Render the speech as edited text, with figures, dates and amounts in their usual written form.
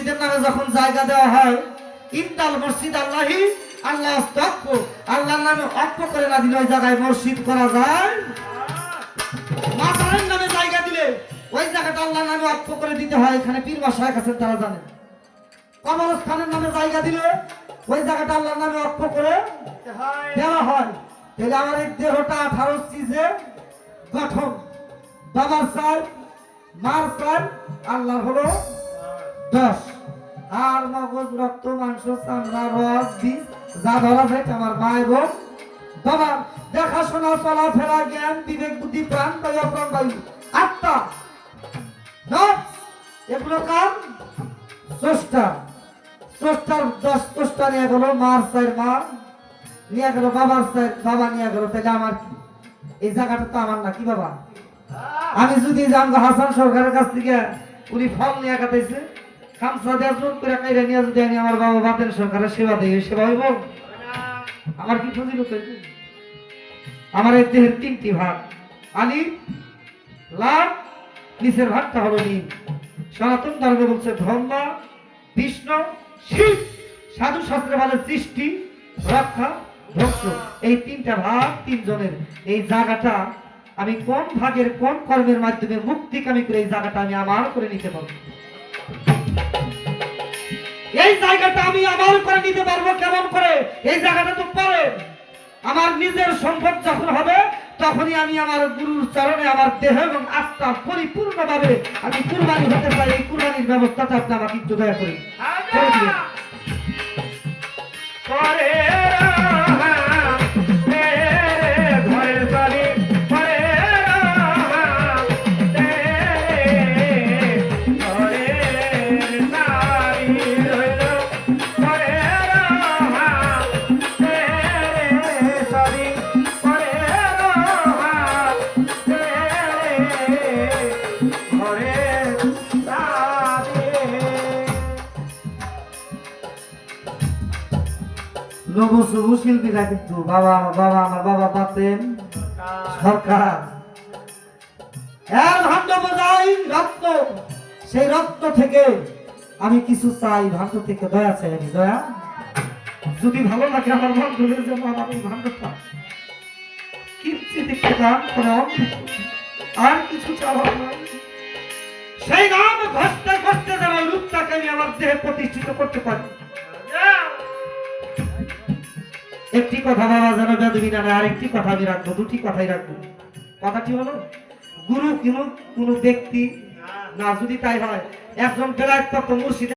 মসজিদের নামে যখন জায়গা দেওয়া হয়, ইন্দাল মসজিদ আল্লাহি আল্লাহ আস্তাগফু, আল্লাহর নামে অক্ষ করে না দিলে ওই জায়গায় মসজিদ করা যায়? মাজারের নামে জায়গা দিলে ওই জায়গাটা আল্লাহর নামে অক্ষ করে দিতে হয়। এখানে পীর মাশায়েখ আছেন, তারা জানেন। কবরস্থানের নামে জায়গা দিলে ওই জায়গাটা আল্লাহর নামে অক্ষ করে দেওয়া হয়। তাহলে আমার এই দেহটা 18 চিজে গঠন। বাবার চাই, মার চাই, আল্লাহর হলো 10। আর মগজ, রক্ত, মাংস, চামড়া, রস, বীজ যা ধরা যায় আমার মা এবং বাবা। দেখাশোনা, চলাফেরা, জ্ঞান, বিবেক, বুদ্ধি, প্রাণ, বায়ু, অপ্রাণ বায়ু, আত্মা, এগুলো কার? স্রষ্টা। স্রষ্টার 10 স্রষ্টা নিয়ে গেল, মার চাই মা নিয়ে গেল, বাবার চাই বাবা নিয়ে গেল। তাহলে আমার কি? এই জায়গাটা তো আমার না, কি বাবা? আমি যদি জানবো হাসান সরকারের কাছ থেকে উনি ফল নিয়ে কাটাইছে, খামসা দেওয়া জোর করে কাইরা নিয়ে যদি আমি আমার বাবা বাতেন সরকারের সেবা দিই, সেবা হইব? আমার কি ফজিলত হইব? আমার এই দেহের 3টি ভাগ, আলিফ, লাম, নিচের ভাগটা হলো নীল। সনাতন ধর্মে বলছে ব্রহ্মা, বিষ্ণু, শিব। সাধু শাস্ত্রে বলে সৃষ্টি, রক্ষা, ধ্বংস। এই 3টা ভাগ 3 জনের। এই জায়গাটা আমি কোন ভাগের কোন কর্মের মাধ্যমে মুক্তিকামী করে এই জায়গাটা আমি আমার করে নিতে পারবো? এই জায়গাটা আমি আমার করে নিতে পারবো কেমন করে? এই জায়গাটা তো পরে আমার নিজের সম্পদ যখন হবে, তখনই আমি আমার গুরুর চরণে আমার দেহ এবং আত্মা পরিপূর্ণভাবে আমি কুরবানি হতে পারি। এই কুরবানির ব্যবস্থাটা আপনি আমাকে একটু দয়া করে দিবেন। লঘু শিল্পীরা কিন্তু আমার বাবা পাতেন সরকার, এর ভাণ্ড বোঝাই রত্ন। সেই রত্ন থেকে আমি কিছু চাই, ভাণ্ড থেকে দয়া চাই আমি। দয়া যদি ভালো লাগে আমার ভাণ্ডের জন্য আমার এই ভাণ্ডটা কিঞ্চিৎ একটু দান করে, আর কিছু চাওয়ার নাই। সেই নাম ঘষতে ঘষতে যেন রূপটাকে আমি আমার দেহে প্রতিষ্ঠিত করতে পারি। একটি কথা বাবা যেন বেদবি না, আরেকটি কথা আমি রাখবো, 2টি কথাই রাখবো। কথাটি হলো, গুরু কোন ব্যক্তি না, যদি তাই হয় একজন বেলায়েত প্রাপ্ত মুর্শিদ